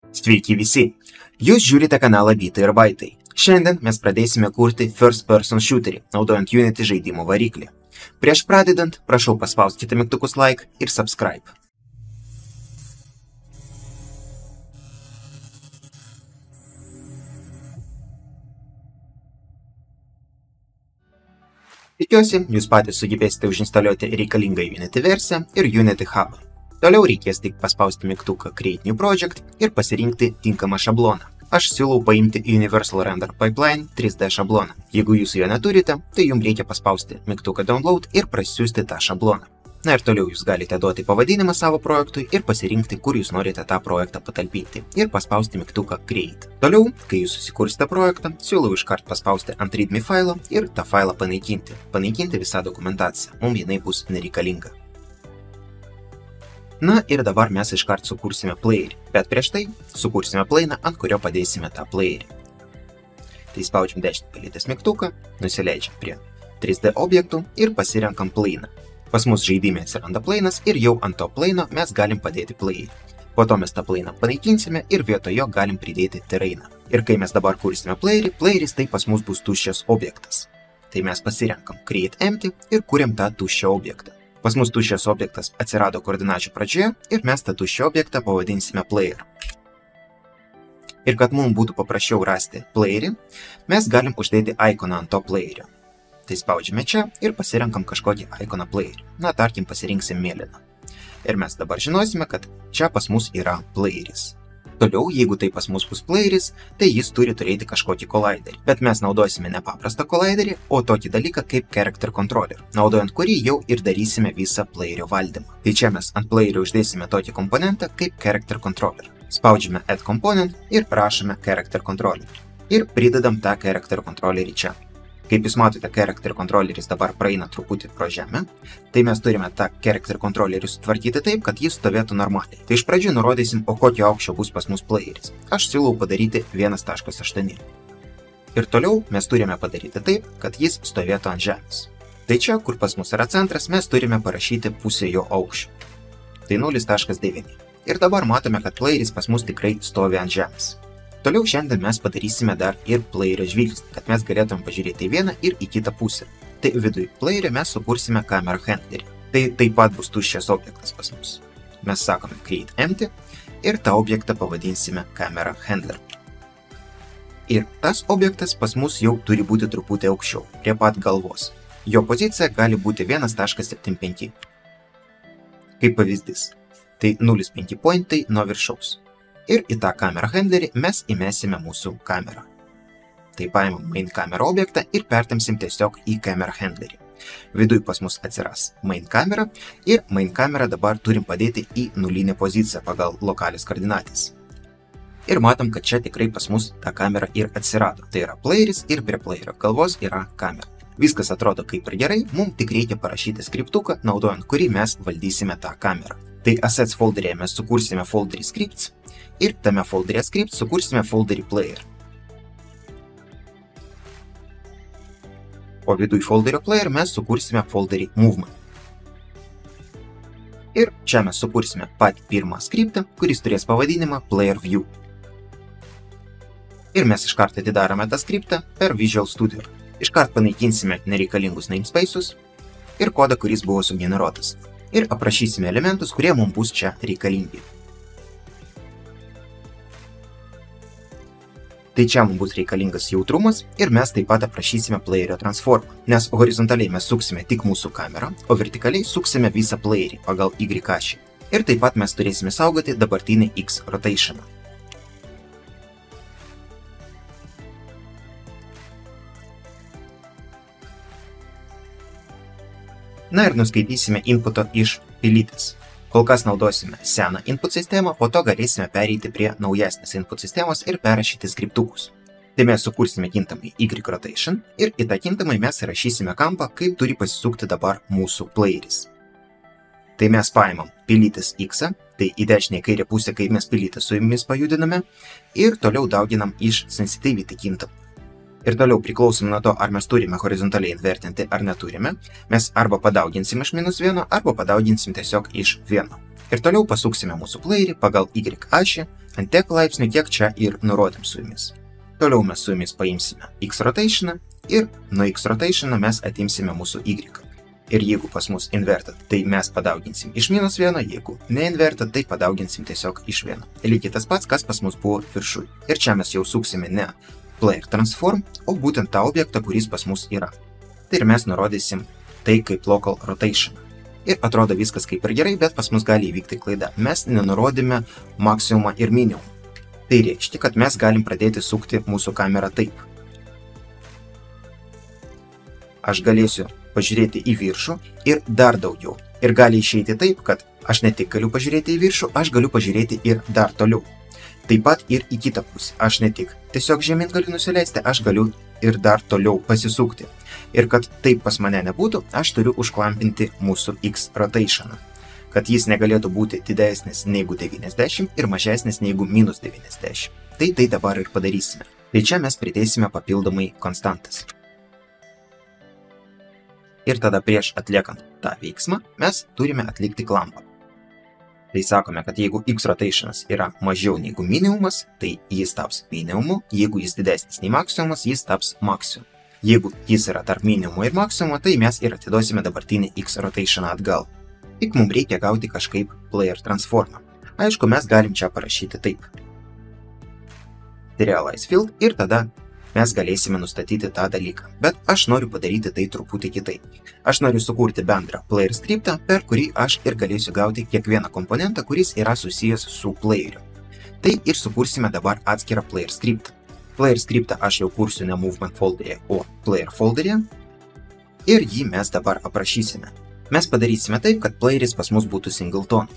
Sveiki visi! Jūs žiūrite kanalą Bitai ir Baitai. Šiandien mes pradėsime kurti First Person Shooterį, naudojant Unity žaidimų variklį. Prieš pradedant, prašau paspauskite mygtukus like ir subscribe. Tikiuosi, jūs patys sugebėsite užinstaliuoti reikalingą Unity versiją ir Unity Hub. Toliau reikės tik paspausti mygtuką Create New Project ir pasirinkti tinkamą šabloną. Aš siūlau paimti Universal Render Pipeline 3D šabloną. Jeigu jūs jo neturite, tai jums reikia paspausti mygtuką Download ir prasiųsti tą šabloną. Na ir toliau jūs galite duoti pavadinimą savo projektui ir pasirinkti, kur jūs norite tą projektą patalpinti ir paspausti mygtuką Create. Toliau, kai jūs susikursite projektą, siūlau iškart paspausti ant readme failo ir tą failą panaikinti. Panaikinti visą dokumentaciją, mums jinai bus nereikalinga. Na ir dabar mes iškart sukursime playerį, bet prieš tai sukursime planą, ant kurio padėsime tą playerį. Tai spaudžiam dešinį palietės mygtuką, nusileidžiam prie 3D objektų ir pasirenkam planą. Pas mus žaidime atsiranda planas ir jau ant to plano mes galim padėti playerį. Po to mes tą planą panaikinsime ir vietojo galim pridėti terainą. Ir kai mes dabar kursime playerį, playeris tai pas mus bus tuščias objektas. Tai mes pasirenkam Create Empty ir kuriam tą tuščią objektą. Pas mus tuščias objektas atsirado koordinačių pradžioje ir mes tą tuščią objektą pavadinsime player. Ir kad mums būtų paprasčiau rasti playerį, mes galim uždėti ikoną ant to playerio. Tai spaudžiame čia ir pasirenkam kažkokį ikoną playerį. Na, tarkim, pasirinksim mėlyną. Ir mes dabar žinosime, kad čia pas mus yra playeris. Toliau, jeigu tai pas mus bus playeris, tai jis turi turėti kažkokį colliderį. Bet mes naudosime ne paprastą colliderį, o tokį dalyką kaip Character Controller, naudojant kurį jau ir darysime visą playerio valdymą. Tai čia mes ant playerio uždėsime tokį komponentą kaip Character Controller. Spaudžiame Add Component ir rašome Character Controller. Ir pridedam tą Character Controllerį čia. Kaip jūs matote, Character Controlleris dabar praeina truputį pro žemę, tai mes turime tą Character Controllerį sutvarkyti taip, kad jis stovėtų normaliai. Tai iš pradžių nurodysim, o kokio aukščio bus pas mus playeris. Aš siūlau padaryti 1.8. Ir toliau mes turime padaryti taip, kad jis stovėtų ant žemės. Tai čia, kur pas mus yra centras, mes turime parašyti pusę jo aukščio. Tai 0.9. Ir dabar matome, kad playeris pas mus tikrai stovi ant žemės. Toliau šiandien mes padarysime dar ir playerio žvilgsnį, kad mes galėtume pažiūrėti į vieną ir į kitą pusę. Tai viduj playerio mes sukursime Camera Handlerį. Tai taip pat bus tuščias objektas pas mus. Mes sakome Create Empty ir tą objektą pavadinsime Camera Handler. Ir tas objektas pas mus jau turi būti truputį aukščiau, prie pat galvos. Jo pozicija gali būti 1.75. Kaip pavyzdys, tai 0.5 pointai nuo viršaus. Ir į tą Camera Handlerį mes įmesime mūsų kamerą. Tai paimam Main Camera objektą ir pertemsim tiesiog į Camera Handlerį. Viduj pas mus atsiras Main Camera ir Main Camera dabar turim padėti į nulinę poziciją pagal lokalias koordinatės. Ir matom, kad čia tikrai pas mus ta kamera ir atsirado. Tai yra playeris ir prie playerio galvos yra kamera. Viskas atrodo kaip ir gerai, mums tik reikia parašyti skriptuką, naudojant kurį mes valdysime tą kamerą. Tai Assets folderyje mes sukursime folderį Scripts ir tame folderyje Scripts sukursime folderį Player. O viduj folderio Player mes sukursime folderį Movement. Ir čia mes sukursime patį pirmą skriptą, kuris turės pavadinimą Player View. Ir mes iškart atidarome tą skriptą per Visual Studio. Iškart panaikinsime nereikalingus namespaces ir kodą, kuris buvo sugeneruotas. Ir aprašysime elementus, kurie mums bus čia reikalingi. Tai čia mums bus reikalingas jautrumas ir mes taip pat aprašysime playerio transformą, nes horizontaliai mes suksime tik mūsų kamerą, o vertikaliai suksime visą playerį pagal Y ašį. Ir taip pat mes turėsime saugoti dabartinį X rotationą. Na ir nuskaitysime inputo iš pilytės. Kol kas naudosime seną input sistemą, po to galėsime pereiti prie naujesnės input sistemos ir perrašyti skriptukus. Tai mes sukursime kintamai Y rotation ir į tą kintamai mes įrašysime kampą, kaip turi pasisukti dabar mūsų playeris. Tai mes paimam pilytės X, tai į dešinę kairę pusę, kai mes pilytę su jumis pajudiname, ir toliau dauginam iš sensitivity kintamą. Ir toliau priklausom nuo to, ar mes turime horizontaliai invertinti ar neturime, mes arba padauginsim iš -1, arba padauginsim tiesiog iš 1. Ir toliau pasuksime mūsų playerį pagal Y ašį ant tiek laipsnių, kiek čia ir nurodėm su jumis. Toliau mes su jumis paimsime X rotationą ir nuo X rotationo mes atimsime mūsų Y. Ir jeigu pas mus inverted, tai mes padauginsim iš -1, jeigu neinverted, tai padauginsim tiesiog iš 1. Lygiai tas pats, kas pas mus buvo viršui. Ir čia mes jau suksime ne player transform, o būtent tą objektą, kuris pas mus yra. Tai ir mes nurodysim tai kaip local rotation. Ir atrodo viskas kaip ir gerai, bet pas mus gali įvykti klaida. Mes nenurodėme maksimumą ir minimumą. Tai reiškia, kad mes galim pradėti sukti mūsų kamerą taip. Aš galėsiu pažiūrėti į viršų ir dar daugiau. Ir gali išeiti taip, kad aš ne tik galiu pažiūrėti į viršų, aš galiu pažiūrėti ir dar toliau. Taip pat ir į kitą pusę. Aš ne tik tiesiog žemyn galiu nusileisti, aš galiu ir dar toliau pasisukti. Ir kad taip pas mane nebūtų, aš turiu užklampinti mūsų X rotationą. Kad jis negalėtų būti didesnis negu 90 ir mažesnis negu -90. Tai dabar ir padarysime. Tai čia mes pridėsime papildomai konstantas. Ir tada prieš atliekant tą veiksmą mes turime atlikti klampą. Tai sakome, kad jeigu X rotationas yra mažiau negu minimumas, tai jis taps minimumu, jeigu jis didesnis nei maksimumas, jis taps maksimumu. Jeigu jis yra tarp minimumo ir maksimumo, tai mes ir atiduosime dabartinį X rotationą atgal. Tik mums reikia gauti kažkaip player transformą. Aišku, mes galim čia parašyti taip. Serialize field ir tada mes galėsime nustatyti tą dalyką. Bet aš noriu padaryti tai truputį kitaip. Aš noriu sukurti bendrą player skriptą, per kurį aš ir galėsiu gauti kiekvieną komponentą, kuris yra susijęs su playeriu. Tai ir sukursime dabar atskirą player skriptą. Player skriptą aš jau kursiu ne movement folderyje, o player folderyje. Ir jį mes dabar aprašysime. Mes padarysime taip, kad playeris pas mus būtų singleton.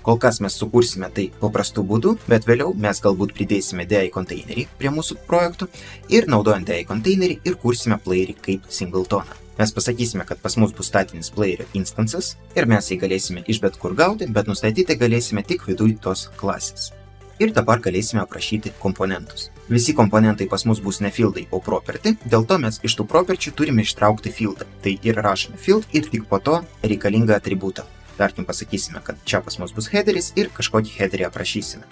Kol kas mes sukursime tai paprastu būdu, bet vėliau mes galbūt pridėsime DI konteinerį prie mūsų projektų ir naudojant DI konteinerį ir kursime playerį kaip singletoną. Mes pasakysime, kad pas mus bus statinis playerio instancas ir mes jį galėsime iš bet kur gauti, bet nustatyti galėsime tik viduj tos klasės. Ir dabar galėsime aprašyti komponentus. Visi komponentai pas mus bus ne fieldai, o property, dėl to mes iš tų properčių turime ištraukti fieldą. Tai ir rašome field ir tik po to reikalingą atributą. Tarkim, pasakysime, kad čia pas mus bus headeris ir kažkokį headerį aprašysime.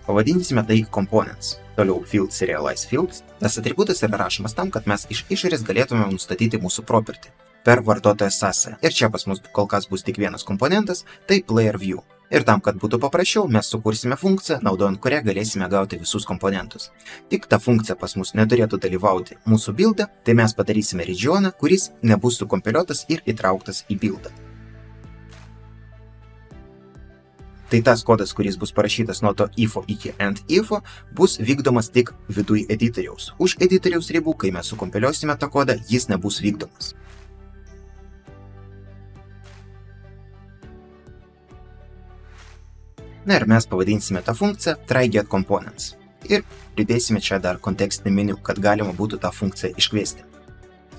Pavadinsime tai components. Toliau field serialize field. Tas atributas yra rašomas tam, kad mes iš išorės galėtume nustatyti mūsų property per vartotojo sąsają. Ir čia pas mus kol kas bus tik vienas komponentas, tai player view. Ir tam, kad būtų paprasčiau, mes sukursime funkciją, naudojant kurią galėsime gauti visus komponentus. Tik ta funkcija pas mus neturėtų dalyvauti mūsų buildą, tai mes padarysime regioną, kuris nebus sukompiliuotas ir įtrauktas į buildą. Tai tas kodas, kuris bus parašytas nuo to ifo iki end ifo, bus vykdomas tik viduj editoriaus. Už editoriaus ribų, kai mes sukompiliuosime tą kodą, jis nebus vykdomas. Na ir mes pavadinsime tą funkciją try_get_components. Ir pridėsime čia dar kontekstinį meniu, kad galima būtų tą funkciją iškviesti.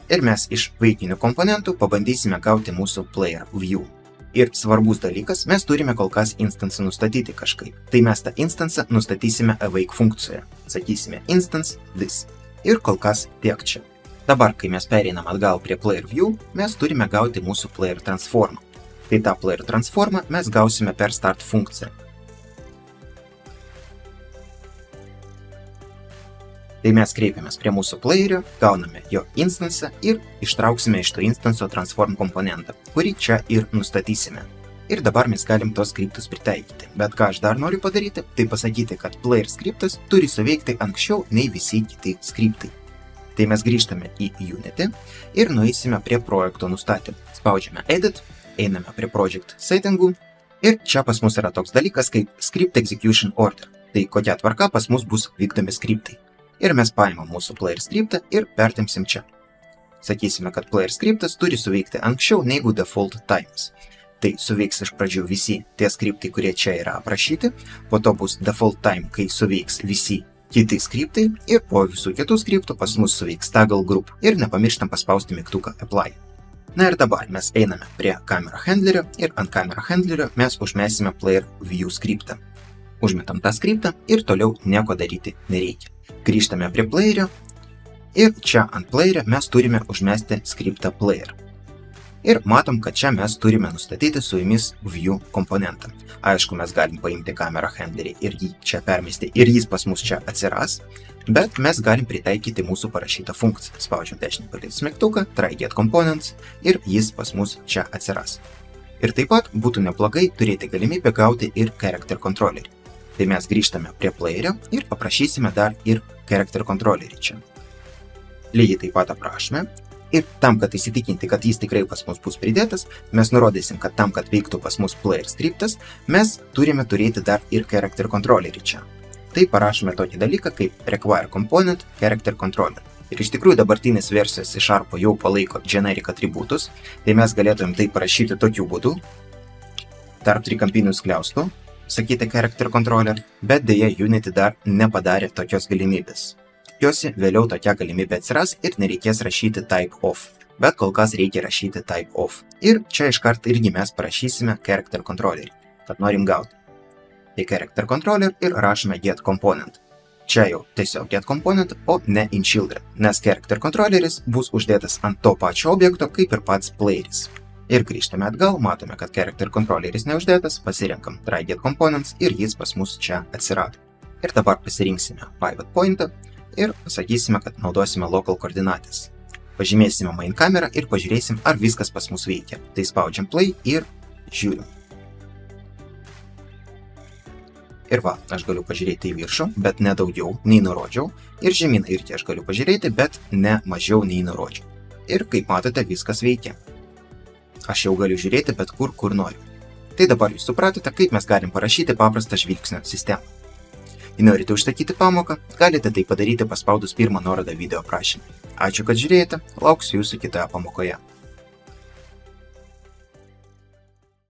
Ir mes iš vaikinių komponentų pabandysime gauti mūsų player view. Ir svarbus dalykas, mes turime kol kas instansą nustatyti kažkaip. Tai mes tą instansą nustatysime awake funkcijoje. Sakysime instance this. Ir kol kas tiek čia. Dabar, kai mes pereinam atgal prie player view, mes turime gauti mūsų player transformą. Tai tą player transformą mes gausime per start funkciją. Tai mes kreipiamės prie mūsų playerio, gauname jo instansą ir ištrauksime iš to instanso transform komponentą, kurį čia ir nustatysime. Ir dabar mes galim tos skriptus pritaikyti. Bet ką aš dar noriu padaryti, tai pasakyti, kad player skriptas turi suveikti anksčiau nei visi kiti skriptai. Tai mes grįžtame į Unity ir nueisime prie projekto nustatymų. Spaudžiame Edit, einame prie Project settingų ir čia pas mus yra toks dalykas kaip Script Execution Order. Tai kokia tvarka pas mus bus vykdomi skriptai. Ir mes paimam mūsų player skriptą ir pertemsim čia. Sakysime, kad player skriptas turi suveikti anksčiau negu default times. Tai suveiks iš pradžių visi tie skriptai, kurie čia yra aprašyti, po to bus default time, kai suveiks visi kiti skriptai ir po visų kitų skriptų pas mus suveiks toggle group ir nepamirštam paspausti mygtuką apply. Na ir dabar mes einame prie camera handlerio ir ant camera handlerio mes užmesime player view skriptą. Užmetam tą skriptą ir toliau nieko daryti nereikia. Grįžtame prie playerio ir čia ant playerio mes turime užmesti skriptą player. Ir matom, kad čia mes turime nustatyti su jumis view komponentą. Aišku, mes galim paimti kamerą handlerį ir jį čia permesti ir jis pas mus čia atsiras, bet mes galim pritaikyti mūsų parašytą funkciją. Spaudžiam dešinį palietęs mygtuką, try get components ir jis pas mus čia atsiras. Ir taip pat būtų neblogai turėti galimybę gauti ir character controllerį. Tai mes grįžtame prie playerio ir paprašysime dar ir character controllerį čia. Lygiai taip pat aprašome. Ir tam, kad įsitikinti, kad jis tikrai pas mus bus pridėtas, mes nurodysim, kad tam, kad veiktų pas mus player skriptas, mes turime turėti dar ir character controllerį čia. Tai parašome tokį dalyką kaip require component character controller. Ir iš tikrųjų dabartinės versijos iš Sharpo jau palaiko generic atributus, tai mes galėtumėm tai parašyti tokiu būdu, tarp trikampinių skliaustų, sakyti character controller, bet dėja Unity dar nepadarė tokios galimybės. Tikiuosi, vėliau tokia galimybė atsiras ir nereikės rašyti type of, bet kol kas reikia rašyti type of. Ir čia iškart irgi mes parašysime character controllerį, kad norim gauti. Tai character controller ir rašome get component. Čia jau tiesiog get component, o ne in children, nes character controlleris bus uždėtas ant to pačio objekto kaip ir pats playeris. Ir grįžtame atgal, matome, kad character controlleris neuždėtas, pasirenkam try get components ir jis pas mus čia atsirado. Ir dabar pasirinksime pivot pointą. Ir pasakysime, kad naudosime local koordinatės. Pažymėsime main kamerą ir pažiūrėsim, ar viskas pas mus veikia. Tai spaudžiam play ir žiūrim. Ir va, aš galiu pažiūrėti į viršų, bet ne daugiau nei nurodžiau. Ir žemyn irgi aš galiu pažiūrėti, bet ne mažiau nei nurodžiau. Ir kaip matote, viskas veikia. Aš jau galiu žiūrėti bet kur noriu. Tai dabar jūs supratote, kaip mes galim parašyti paprastą žvilgsnio sistemą. Jei norite užsakyti pamoką, galite tai padaryti paspaudus pirmą nuorodą video aprašymą. Ačiū, kad žiūrėjote, lauksiu jūsų kitoje pamokoje.